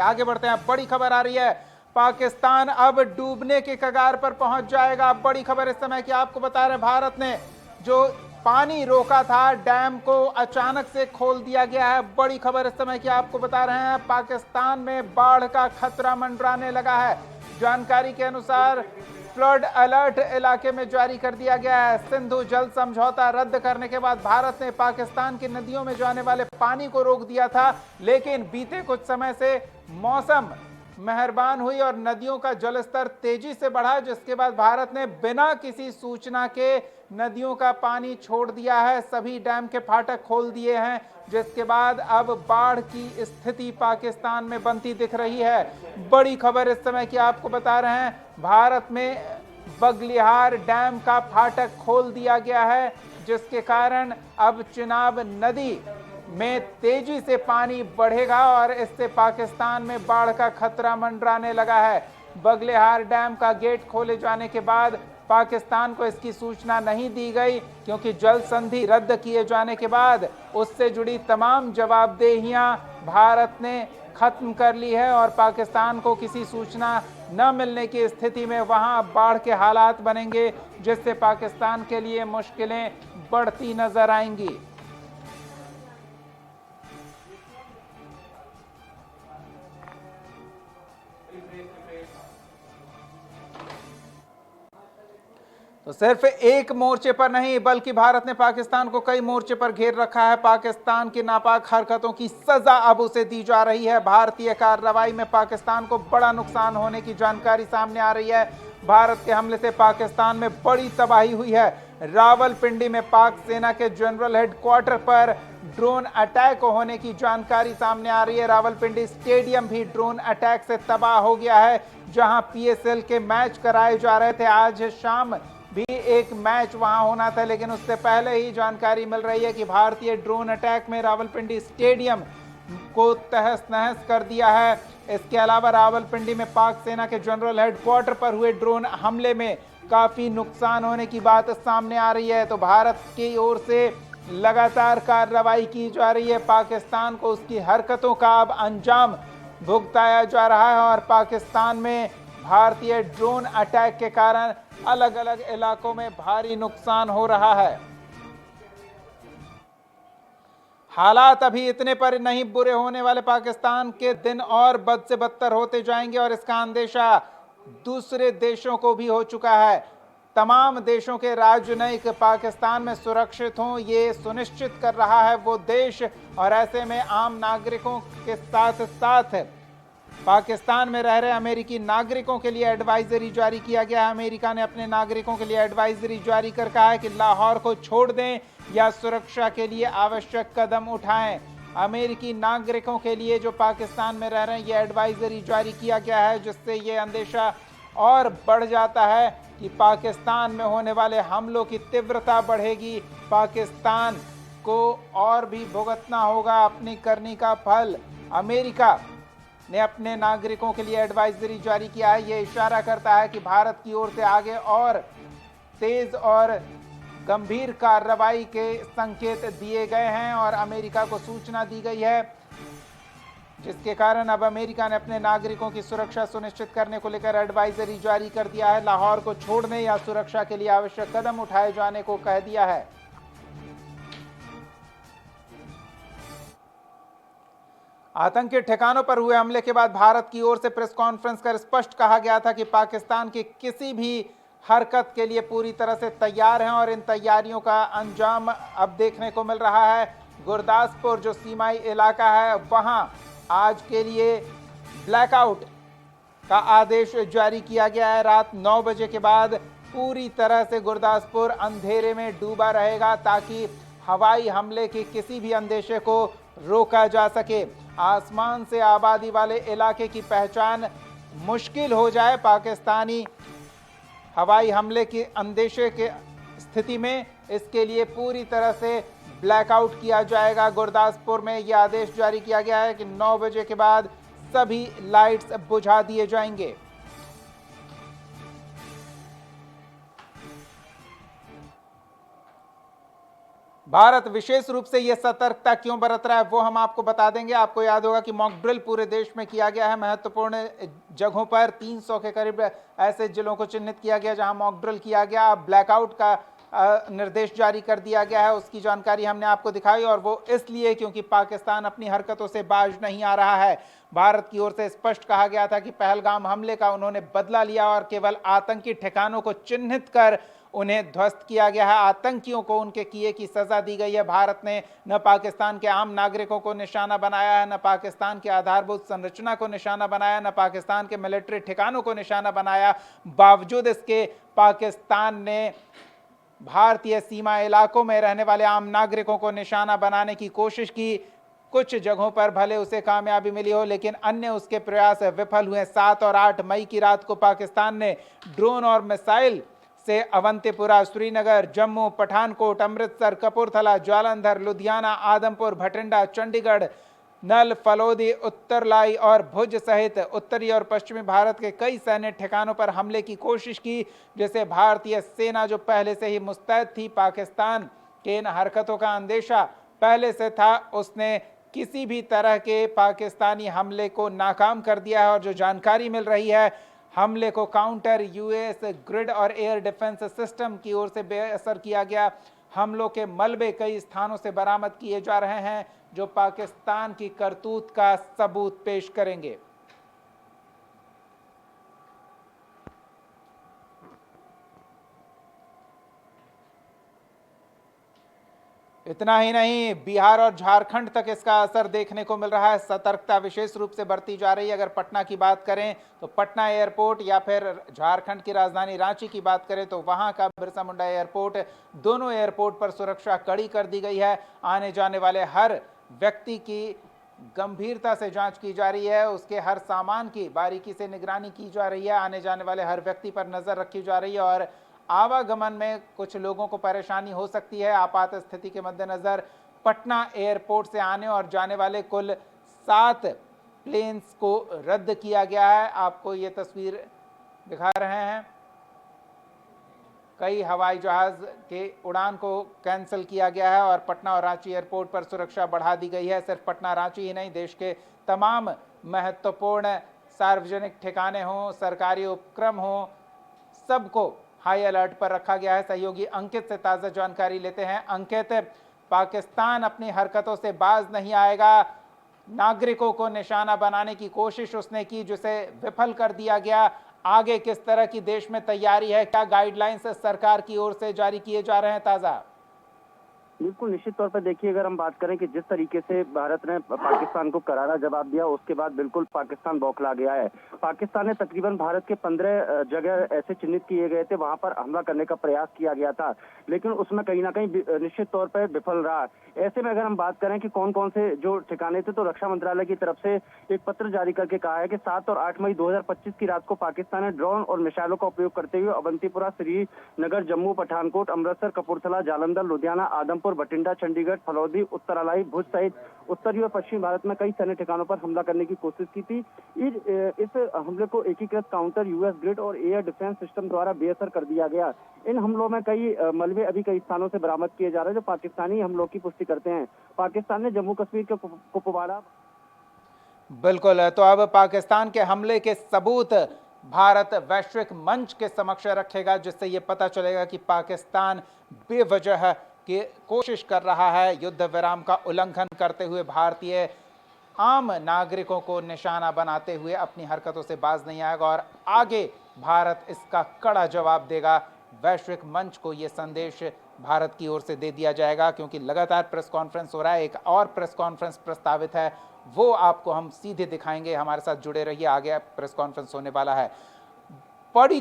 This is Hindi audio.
आगे बढ़ते हैं। बड़ी खबर आ रही है, पाकिस्तान अब डूबने के कगार पर पहुंच जाएगा। बड़ी खबर इस समय की आपको बता रहे, भारत ने जो पानी रोका था डैम को अचानक से खोल दिया गया है। बड़ी खबर इस समय की आपको बता रहे हैं, पाकिस्तान में बाढ़ का खतरा मंडराने लगा है। जानकारी के अनुसार फ्लड अलर्ट इलाके में जारी कर दिया गया है। सिंधु जल समझौता रद्द करने के बाद भारत ने पाकिस्तान की नदियों में जाने वाले पानी को रोक दिया था, लेकिन बीते कुछ समय से मौसम मेहरबान हुई और नदियों का जलस्तर तेजी से बढ़ा, जिसके बाद भारत ने बिना किसी सूचना के नदियों का पानी छोड़ दिया है। सभी डैम के फाटक खोल दिए हैं, जिसके बाद अब बाढ़ की स्थिति पाकिस्तान में बनती दिख रही है। बड़ी खबर इस समय की आपको बता रहे हैं, भारत में बगलिहार डैम का फाटक खोल दिया गया है, जिसके कारण अब चिनाब नदी में तेजी से पानी बढ़ेगा और इससे पाकिस्तान में बाढ़ का खतरा मंडराने लगा है। बगलिहार डैम का गेट खोले जाने के बाद पाकिस्तान को इसकी सूचना नहीं दी गई, क्योंकि जल संधि रद्द किए जाने के बाद उससे जुड़ी तमाम जवाबदेहियां भारत ने खत्म कर ली है और पाकिस्तान को किसी सूचना न मिलने की स्थिति में वहां बाढ़ के हालात बनेंगे, जिससे पाकिस्तान के लिए मुश्किलें बढ़ती नजर आएंगी। तो सिर्फ एक मोर्चे पर नहीं, बल्कि भारत ने पाकिस्तान को कई मोर्चे पर घेर रखा है। पाकिस्तान की नापाक हरकतों की सजा अब उसे दी जा रही है। भारतीय कार्रवाई में पाकिस्तान को बड़ा नुकसान होने की जानकारी सामने आ रही है। भारत के हमले से पाकिस्तान में बड़ी तबाही हुई है। रावलपिंडी में पाक सेना के जनरल हेडक्वार्टर पर ड्रोन अटैक होने की जानकारी सामने आ रही है। रावलपिंडी स्टेडियम भी ड्रोन अटैक से तबाह हो गया है, जहां पीएसएल के मैच कराए जा रहे थे। आज शाम भी एक मैच वहां होना था, लेकिन उससे पहले ही जानकारी मिल रही है कि भारतीय ड्रोन अटैक में रावलपिंडी स्टेडियम को तहस नहस कर दिया है। इसके अलावा रावलपिंडी में पाक सेना के जनरल हेडक्वार्टर पर हुए ड्रोन हमले में काफी नुकसान होने की बात सामने आ रही है। तो भारत की ओर से लगातार कार्रवाई की जा रही है। पाकिस्तान को उसकी हरकतों का अब अंजाम भुगताया जा रहा है और पाकिस्तान में भारतीय ड्रोन अटैक के कारण अलग अलग इलाकों में भारी नुकसान हो रहा है। हालात अभी इतने पर नहीं बुरे होने वाले, पाकिस्तान के दिन और बद से बदतर होते जाएंगे और इसका अंदेशा दूसरे देशों को भी हो चुका है। तमाम देशों के राजनयिक पाकिस्तान में सुरक्षित हों, ये सुनिश्चित कर रहा है वो देश, और ऐसे में आम नागरिकों के साथ साथ पाकिस्तान में रह रहे अमेरिकी नागरिकों के लिए एडवाइजरी जारी किया गया है। अमेरिका ने अपने नागरिकों के लिए एडवाइजरी जारी कर कहा है कि लाहौर को छोड़ दें या सुरक्षा के लिए आवश्यक कदम उठाएं। अमेरिकी नागरिकों के लिए जो पाकिस्तान में रह रहे हैं, ये एडवाइजरी जारी किया गया है, जिससे ये अंदेशा और बढ़ जाता है कि पाकिस्तान में होने वाले हमलों की तीव्रता बढ़ेगी। पाकिस्तान को और भी भुगतना होगा अपनी करनी का फल। अमेरिका ने अपने नागरिकों के लिए एडवाइजरी जारी किया है। यह इशारा करता है कि भारत की ओर से आगे और तेज और गंभीर कार्रवाई के संकेत दिए गए हैं और अमेरिका को सूचना दी गई है, जिसके कारण अब अमेरिका ने अपने नागरिकों की सुरक्षा सुनिश्चित करने को लेकर एडवाइजरी जारी कर दिया है। लाहौर को छोड़ने या सुरक्षा के लिए आवश्यक कदम उठाए जाने को कह दिया है। आतंकी ठिकानों पर हुए हमले के बाद भारत की ओर से प्रेस कॉन्फ्रेंस कर स्पष्ट कहा गया था कि पाकिस्तान की किसी भी हरकत के लिए पूरी तरह से तैयार हैं और इन तैयारियों का अंजाम अब देखने को मिल रहा है। गुरदासपुर जो सीमाई इलाका है, वहां आज के लिए ब्लैकआउट का आदेश जारी किया गया है। रात 9 बजे के बाद पूरी तरह से गुरदासपुर अंधेरे में डूबा रहेगा, ताकि हवाई हमले के किसी भी अंदेशे को रोका जा सके। आसमान से आबादी वाले इलाके की पहचान मुश्किल हो जाए पाकिस्तानी हवाई हमले के अंदेशे के स्थिति में, इसके लिए पूरी तरह से ब्लैकआउट किया जाएगा। गुरदासपुर में यह आदेश जारी किया गया है कि 9 बजे के बाद सभी लाइट्स बुझा दिए जाएंगे। भारत विशेष रूप से यह सतर्कता क्यों बरत रहा है वो हम आपको बता देंगे। आपको याद होगा कि मॉक ड्रिल पूरे देश में किया गया है, महत्वपूर्ण जगहों पर 300 के करीब ऐसे जिलों को चिन्हित किया गया जहां मॉक ड्रिल किया गया। अब ब्लैकआउट का निर्देश जारी कर दिया गया है, उसकी जानकारी हमने आपको दिखाई, और वो इसलिए क्योंकि पाकिस्तान अपनी हरकतों से बाज नहीं आ रहा है। भारत की ओर से स्पष्ट कहा गया था कि पहलगाम हमले का उन्होंने बदला लिया और केवल आतंकी ठिकानों को चिन्हित कर उन्हें ध्वस्त किया गया है, आतंकियों को उनके किए की सजा दी गई है। भारत ने न पाकिस्तान के आम नागरिकों को निशाना बनाया है, न पाकिस्तान के आधारभूत संरचना को निशाना बनाया, न पाकिस्तान के मिलिट्री ठिकानों को निशाना बनाया। बावजूद इसके पाकिस्तान ने भारतीय सीमा इलाकों में रहने वाले आम नागरिकों को निशाना बनाने की कोशिश की। कुछ जगहों पर भले उसे कामयाबी मिली हो, लेकिन अन्य उसके प्रयास विफल हुए। 7 और 8 मई की रात को पाकिस्तान ने ड्रोन और मिसाइल से अवंतीपुरा, श्रीनगर, जम्मू, पठानकोट, अमृतसर, कपूरथला, जालंधर, लुधियाना, आदमपुर, भटिंडा, चंडीगढ़, नल, फलोदी, उत्तरलाई और भुज सहित उत्तरी और पश्चिमी भारत के कई सैन्य ठिकानों पर हमले की कोशिश की, जिसे भारतीय सेना जो पहले से ही मुस्तैद थी, पाकिस्तान के इन हरकतों का अंदेशा पहले से था, उसने किसी भी तरह के पाकिस्तानी हमले को नाकाम कर दिया है। और जो जानकारी मिल रही है, हमले को काउंटर यूएस ग्रिड और एयर डिफेंस सिस्टम की ओर से बेअसर किया गया। हमलों के मलबे कई स्थानों से बरामद किए जा रहे हैं जो पाकिस्तान की करतूत का सबूत पेश करेंगे। इतना ही नहीं, बिहार और झारखंड तक इसका असर देखने को मिल रहा है। सतर्कता विशेष रूप से बढ़ती जा रही है। अगर पटना की बात करें तो पटना एयरपोर्ट, या फिर झारखंड की राजधानी रांची की बात करें तो वहां का बिरसा मुंडा एयरपोर्ट, दोनों एयरपोर्ट पर सुरक्षा कड़ी कर दी गई है। आने जाने वाले हर व्यक्ति की गंभीरता से जांच की जा रही है, उसके हर सामान की बारीकी से निगरानी की जा रही है, आने जाने वाले हर व्यक्ति पर नजर रखी जा रही है। और आवागमन में कुछ लोगों को परेशानी हो सकती है। आपात स्थिति के मद्देनजर पटना एयरपोर्ट से आने और जाने वाले कुल 7 प्लेन्स को रद्द किया गया है। आपको ये तस्वीर दिखा रहे हैं। कई हवाई जहाज के उड़ान को कैंसिल किया गया है और पटना और रांची एयरपोर्ट पर सुरक्षा बढ़ा दी गई है। सिर्फ पटना रांची ही नहीं, देश के तमाम महत्वपूर्ण सार्वजनिक ठिकाने हों, सरकारी उपक्रम हों, सबको हाई अलर्ट पर रखा गया है। सहयोगी अंकित से ताज़ा जानकारी लेते हैं। अंकित, पाकिस्तान अपनी हरकतों से बाज नहीं आएगा। नागरिकों को निशाना बनाने की कोशिश उसने की, जिसे विफल कर दिया गया। आगे किस तरह की देश में तैयारी है, क्या गाइडलाइंस सरकार की ओर से जारी किए जा रहे हैं ताज़ा? बिल्कुल, निश्चित तौर पर देखिए, अगर हम बात करें कि जिस तरीके से भारत ने पाकिस्तान को करारा जवाब दिया, उसके बाद बिल्कुल पाकिस्तान बौखला गया है। पाकिस्तान ने तकरीबन भारत के 15 जगह ऐसे चिन्हित किए गए थे, वहां पर हमला करने का प्रयास किया गया था, लेकिन उसमें कहीं ना कहीं निश्चित तौर पर विफल रहा। ऐसे में अगर हम बात करें कि कौन कौन से जो ठिकाने थे, तो रक्षा मंत्रालय की तरफ से एक पत्र जारी करके कहा है कि 7 और 8 मई 2025 की रात को पाकिस्तान ने ड्रोन और मिसाइलों का उपयोग करते हुए अवंतीपुरा, श्रीनगर, जम्मू, पठानकोट, अमृतसर, कपूरथला, जालंधर, लुधियाना, आदमपुर, भटिंडा, चंडीगढ़, फलौदी, उत्तरालाई, भुज सहित उत्तरी और पश्चिमी भारत में कई सैन्य ठिकानों पर हमला करने की कोशिश की थी। इस हमले को एकीकृत काउंटर यूएस ग्रिड और एयर डिफेंस सिस्टम द्वारा बेअसर कर दिया गया। इन हमलों में कई मलबे अभी कई स्थानों से बरामद किए जा रहे हैं जो पाकिस्तानी हमलों की पुष्टि करते हैं। पाकिस्तान ने जम्मू कश्मीर के कुपवाड़ा। बिल्कुल, तो अब पाकिस्तान के हमले के सबूत भारत वैश्विक मंच के समक्ष रखेगा, जिससे यह पता चलेगा कि पाकिस्तान बेवजह की कोशिश कर रहा है युद्ध विराम का उल्लंघन करते हुए भारतीय आम नागरिकों को निशाना बनाते हुए अपनी हरकतों से बाज नहीं आएगा, और आगे भारत इसका कड़ा जवाब देगा। वैश्विक मंच को यह संदेश भारत की ओर से दे दिया जाएगा, क्योंकि लगातार प्रेस कॉन्फ्रेंस हो रहा है। एक और प्रेस कॉन्फ्रेंस प्रस्तावित है, वो आपको हम सीधे दिखाएंगे। हमारे साथ जुड़े रहिए, आगे प्रेस कॉन्फ्रेंस होने वाला है। बड़ी